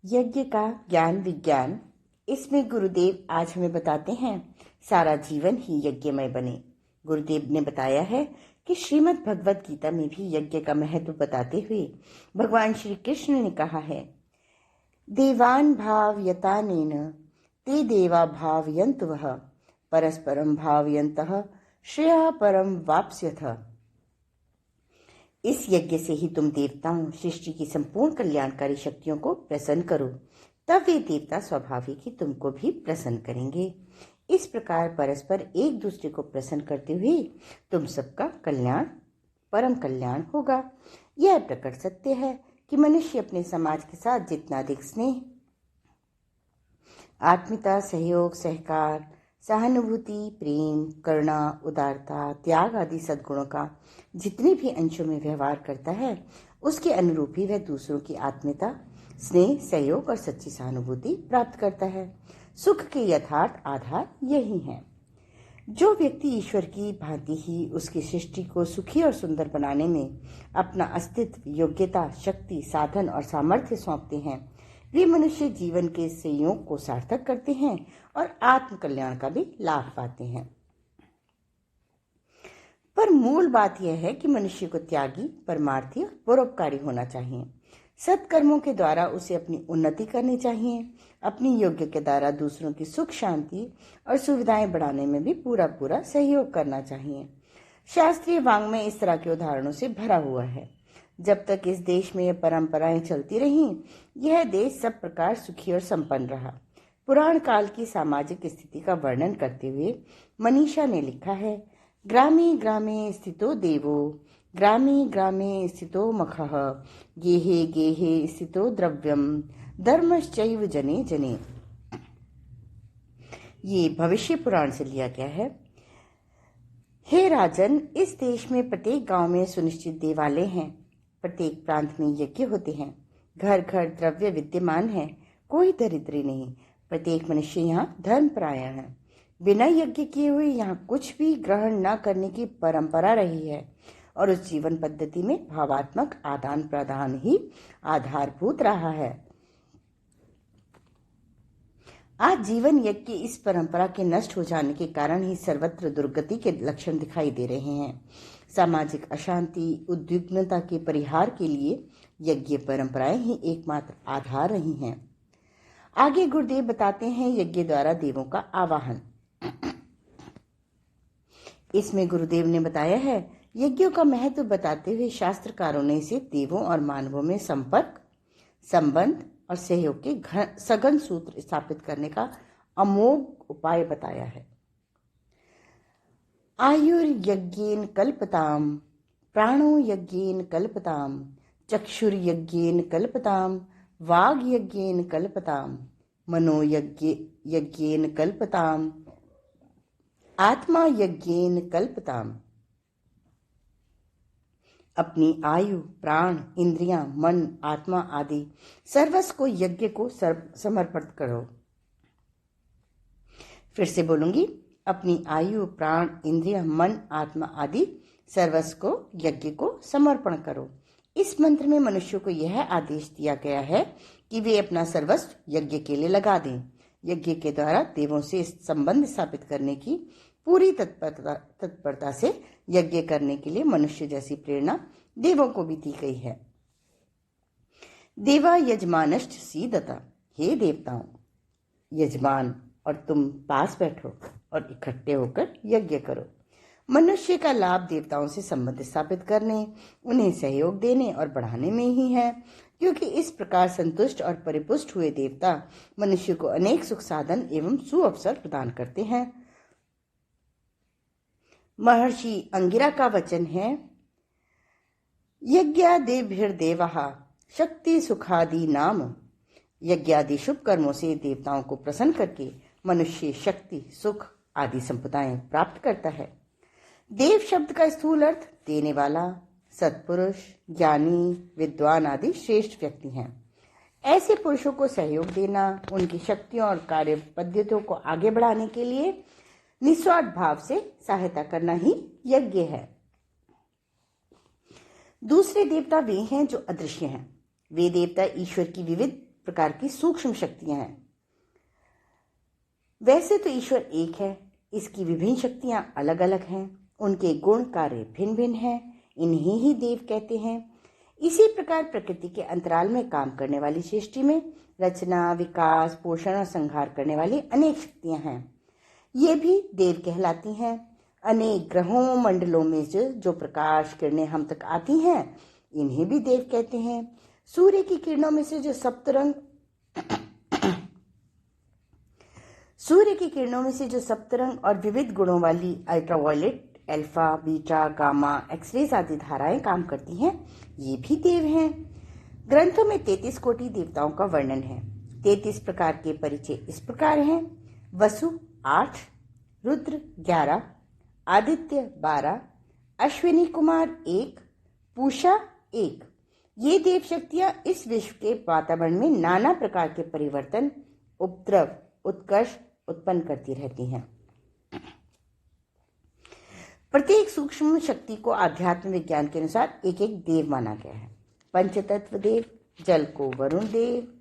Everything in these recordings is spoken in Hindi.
यज्ञ का ज्ञान विज्ञान। इसमें गुरुदेव आज हमें बताते हैं सारा जीवन ही यज्ञमय बने। गुरुदेव ने बताया है कि श्रीमद् भगवत गीता में भी यज्ञ का महत्व बताते हुए भगवान श्री कृष्ण ने कहा है, देवान भावयतानेन ते देवा भावयन्तवः परस्परं भावयन्तः श्रेयः परम वाप्स्यथ। इस यज्ञ से ही तुम देवताओं सृष्टि की संपूर्ण कल्याणकारी शक्तियों को प्रसन्न करो, तब वे देवता स्वाभाविक ही तुमको भी प्रसन्न करेंगे। इस प्रकार परस्पर एक दूसरे को प्रसन्न करते हुए तुम सबका कल्याण परम कल्याण होगा। यह प्रकट सत्य है कि मनुष्य अपने समाज के साथ जितना अधिक स्नेह, आत्मीयता, सहयोग, सहकार, सहानुभूति, प्रेम, करुणा, उदारता, त्याग आदि सद्गुणों का जितने भी अंशों में व्यवहार करता है, उसके अनुरूप ही वह दूसरों की आत्मीयता, स्नेह, सहयोग और सच्ची सहानुभूति प्राप्त करता है। सुख के यथार्थ आधार यही है। जो व्यक्ति ईश्वर की भांति ही उसकी सृष्टि को सुखी और सुंदर बनाने में अपना अस्तित्व, योग्यता, शक्ति, साधन और सामर्थ्य सौंपते हैं, वे मनुष्य जीवन के संयोग को सार्थक करते हैं और आत्म कल्याण का भी लाभ पाते हैं। पर मूल बात यह है कि मनुष्य को त्यागी, परमार्थी और परोपकारी होना चाहिए। सत्कर्मों के द्वारा उसे अपनी उन्नति करनी चाहिए। अपनी योग्य के द्वारा दूसरों की सुख, शांति और सुविधाएं बढ़ाने में भी पूरा सहयोग करना चाहिए। शास्त्रीय वांग्मय इस तरह के उदाहरणों से भरा हुआ है। जब तक इस देश में ये परंपराएं चलती रहीं, यह देश सब प्रकार सुखी और संपन्न रहा। पुराण काल की सामाजिक स्थिति का वर्णन करते हुए मनीषा ने लिखा है, ग्रामे ग्रामे स्थितो देवो, ग्रामे ग्रामे स्थितो मखः, गेहे गेहे स्थितो द्रव्यम, धर्मश्चैव जने जने। ये भविष्य पुराण से लिया गया है। हे राजन, इस देश में प्रत्येक गांव में सुनिश्चित देवालय हैं, प्रत्येक प्रांत में यज्ञ होते हैं, घर घर द्रव्य विद्यमान है, कोई दरिद्री नहीं, प्रत्येक मनुष्य यहाँ धर्मपरायण है। बिना यज्ञ किए हुए यहाँ कुछ भी ग्रहण न करने की परंपरा रही है और उस जीवन पद्धति में भावात्मक आदान प्रदान ही आधारभूत रहा है। आज जीवन यज्ञ की इस परंपरा के नष्ट हो जाने के कारण ही सर्वत्र दुर्गति के लक्षण दिखाई दे रहे हैं। सामाजिक अशांति, उद्विग्नता के परिहार के लिए यज्ञ परंपराएं ही एकमात्र आधार रही हैं। आगे गुरुदेव बताते हैं यज्ञ द्वारा देवों का आवाहन। इसमें गुरुदेव ने बताया है, यज्ञों का महत्व बताते हुए शास्त्रकारों ने इसे देवों और मानवों में संपर्क, संबंध और सहयोग के सघन सूत्र स्थापित करने का अमोघ उपाय बताया है। आयुर्यज्ञेन कल्पताम, प्राणो यज्ञेन कल्पताम, चक्षुर्यज्ञेन कल्पताम, वाग्यज्ञेन कल्पताम, मनोयज्ञेन कल्पताम, आत्मा यज्ञेन कल्पताम। अपनी आयु, प्राण, इंद्रियां, मन, आत्मा आदि सर्वस्व को यज्ञ को समर्पित करो। फिर से बोलूंगी, अपनी आयु, प्राण, इंद्रिय, मन, आत्मा आदि सर्वस्व को यज्ञ को समर्पण करो। इस मंत्र में मनुष्य को यह आदेश दिया गया है कि वे अपना सर्वस्व यज्ञ के लिए लगा दें। यज्ञ के द्वारा देवों से संबंध स्थापित करने की पूरी तत्परता से यज्ञ करने के लिए मनुष्य जैसी प्रेरणा देवों को भी दी गई है। देवा यजमानश्च सीदता, हे देवताओं, यजमान और तुम पास बैठो और इकट्ठे होकर यज्ञ करो। मनुष्य का लाभ देवताओं से संबंध स्थापित करने, उन्हें सहयोग देने और बढ़ाने में ही है, क्योंकि इस प्रकार संतुष्ट और परिपुष्ट हुए देवता मनुष्य को अनेक सुख साधन एवं सुअवसर प्रदान करते हैं। महर्षि अंगिरा का वचन है, यज्ञादिभिर्देवः शक्ति सुखादि नाम। यज्ञादि शुभ कर्मों से देवताओं को प्रसन्न करके मनुष्य शक्ति, सुख आदि संपदाएं प्राप्त करता है। देव शब्द का स्थूल अर्थ देने वाला, सत्पुरुष, ज्ञानी, विद्वान आदि श्रेष्ठ व्यक्ति हैं। ऐसे पुरुषों को सहयोग देना, उनकी शक्तियों और कार्य पद्धतियों को आगे बढ़ाने के लिए निस्वार्थ भाव से सहायता करना ही यज्ञ है। दूसरे देवता वे हैं जो अदृश्य हैं। वे देवता ईश्वर की विविध प्रकार की सूक्ष्म शक्तियां हैं। वैसे तो ईश्वर एक है, इसकी विभिन्न शक्तियां अलग अलग हैं, उनके गुण कार्य भिन्न भिन्न हैं, इन्हीं ही देव कहते हैं। इसी प्रकार प्रकृति के अंतराल में काम करने वाली सृष्टि में रचना, विकास, पोषण और संहार करने वाली अनेक शक्तियां हैं, ये भी देव कहलाती हैं। अनेक ग्रहों मंडलों में जो प्रकाश किरणें हम तक आती हैं, इन्हें भी देव कहते हैं। सूर्य की किरणों में से जो सप्तरंग और विविध गुणों वाली ultraviolet, alpha, beta, gamma, X rays आदि धाराएं काम करती हैं, ये भी देव हैं। ग्रंथों में 33 कोटि देवताओं का वर्णन है। 33 प्रकार के परिचय इस प्रकार हैं: वसु 8, रुद्र 11, आदित्य 12, अश्विनी कुमार 1, पूषा 1। ये देव शक्तियां इस विश्व के वातावरण में नाना प्रकार के परिवर्तन, उपद्रव, उत्कर्ष उत्पन्न करती रहती हैं। प्रत्येक सूक्ष्म शक्ति को आध्यात्म विज्ञान के अनुसार एक एक देव माना गया है। पंचतत्व देव, जल को वरुण देव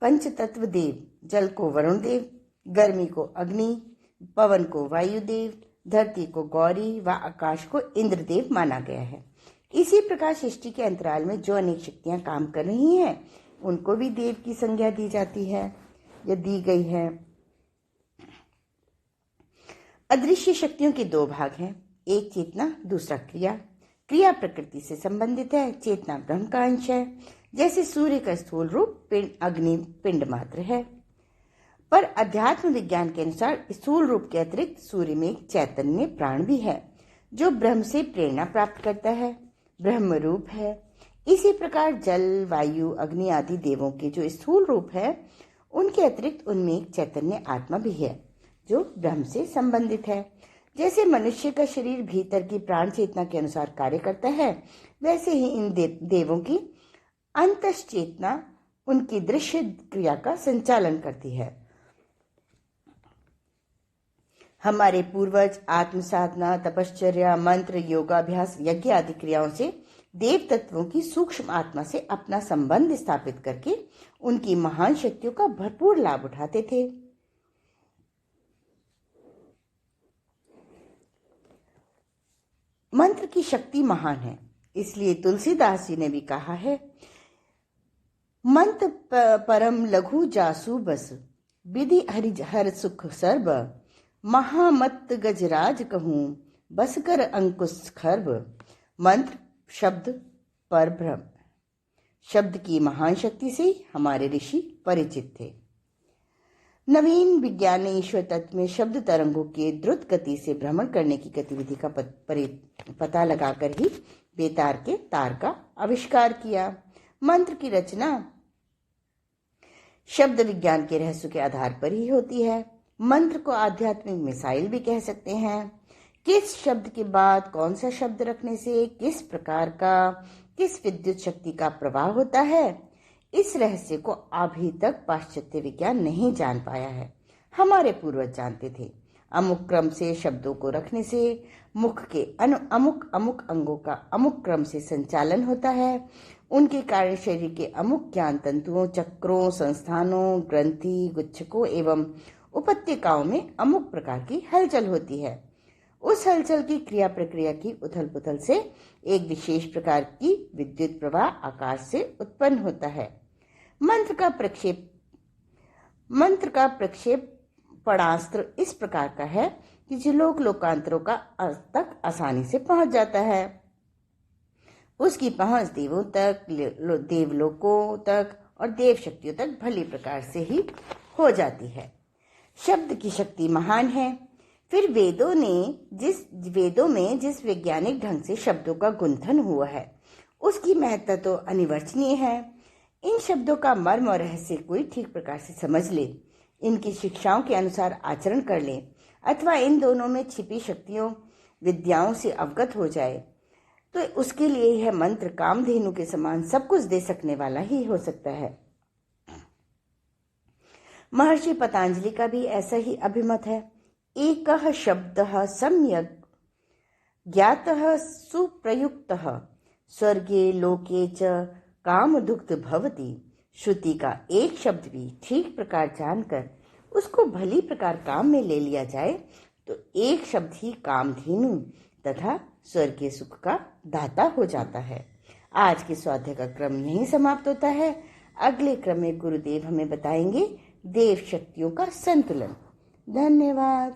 पंचतत्व देव, जल को वरुण देव, गर्मी को अग्नि, पवन को वायु देव, धरती को गौरी व आकाश को इंद्रदेव माना गया है। इसी प्रकार सृष्टि के अंतराल में जो अनेक शक्तियां काम कर रही हैं, उनको भी देव की संज्ञा दी जाती है या दी गई है। अदृश्य शक्तियों के दो भाग हैं, एक चेतना, दूसरा क्रिया। क्रिया प्रकृति से संबंधित है, चेतना ब्रह्म का अंश है। जैसे सूर्य का स्थूल रूप पिंड, अग्नि पिंड मात्र है, पर अध्यात्म विज्ञान के अनुसार स्थूल रूप के अतिरिक्त सूर्य में एक चैतन्य प्राण भी है, जो ब्रह्म से प्रेरणा प्राप्त करता है, ब्रह्म रूप है। इसी प्रकार जल, वायु, अग्नि आदि देवों के जो स्थूल रूप है, उनके अतिरिक्त उनमें एक चैतन्य आत्मा भी है, जो ब्रह्म से संबंधित है। जैसे मनुष्य का शरीर भीतर की प्राण चेतना के अनुसार कार्य करता है, वैसे ही इन देवों की अंतश्चेतना उनकी दृश्य क्रिया का संचालन करती है। हमारे पूर्वज आत्म साधना, तपश्चर्या, मंत्र, योगाभ्यास, यज्ञ आदि क्रियाओं से देव तत्वों की सूक्ष्म आत्मा से अपना संबंध स्थापित करके उनकी महान शक्तियों का भरपूर लाभ उठाते थे। मंत्र की शक्ति महान है, इसलिए तुलसीदास जी ने भी कहा है, मंत्र परम लघु जासु बस, विधि हर सुख सर्ब, महामत गजराज कहूं, बस कर अंकुश खर्ब। मंत्र शब्द पर ब्रह्म शब्द की महान शक्ति से हमारे ऋषि परिचित थे। नवीन विज्ञान ने ईश्वर तत्व में शब्द तरंगों के द्रुत गति से भ्रमण करने की गतिविधि का पता लगाकर ही बेतार के तार का आविष्कार किया। मंत्र की रचना शब्द विज्ञान के रहस्य के आधार पर ही होती है। मंत्र को आध्यात्मिक मिसाइल भी कह सकते हैं। किस शब्द के बाद कौन सा शब्द रखने से किस प्रकार का, किस विद्युत शक्ति का प्रवाह होता है, इस रहस्य को अभी तक पाश्चात्य विज्ञान नहीं जान पाया है। हमारे पूर्वज जानते थे। अमुक क्रम से शब्दों को रखने से मुख के अमुक अंगों का अमुक क्रम से संचालन होता है। उनके कारण शरीर के अमुक ज्ञान तंतुओं, चक्रों, संस्थानों, ग्रंथि, गुच्छकों एवं उपत्यकाओं में अमुक प्रकार की हलचल होती है। उस हलचल की क्रिया प्रक्रिया की उथल पुथल से एक विशेष प्रकार की विद्युत प्रवाह आकाश से उत्पन्न होता है। मंत्र का प्रक्षेपणास्त्र इस प्रकार का है कि जो लोकांतरों का तक आसानी से पहुंच जाता है। उसकी पहुंच देवों तक, देवलोकों तक और देव शक्तियों तक भली प्रकार से ही हो जाती है। शब्द की शक्ति महान है। फिर वेदों में जिस वैज्ञानिक ढंग से शब्दों का गुंथन हुआ है, उसकी महत्ता तो अनिवर्चनीय है। इन शब्दों का मर्म और रहस्य कोई ठीक प्रकार से समझ ले, इनकी शिक्षाओं के अनुसार आचरण कर ले, अथवा इन दोनों में छिपी शक्तियों विद्याओं से अवगत हो जाए, तो उसके लिए यह मंत्र कामधेनु के समान सब कुछ दे सकने वाला ही हो सकता है। महर्षि पतंजलि का भी ऐसा ही अभिमत है। एकः शब्दः सम्यक् ज्ञातः सुप्रयुक्तः स्वर्गे लोके च कामदुग्ध भवति। श्रुति का एक शब्द भी ठीक प्रकार जानकर उसको भली प्रकार काम में ले लिया जाए तो एक शब्द ही कामधेनु तथा स्वर्गीय सुख का दाता हो जाता है। आज के स्वाध्याय का क्रम यहीं समाप्त होता है। अगले क्रम में गुरुदेव हमें बताएंगे देव शक्तियों का संतुलन। धन्यवाद।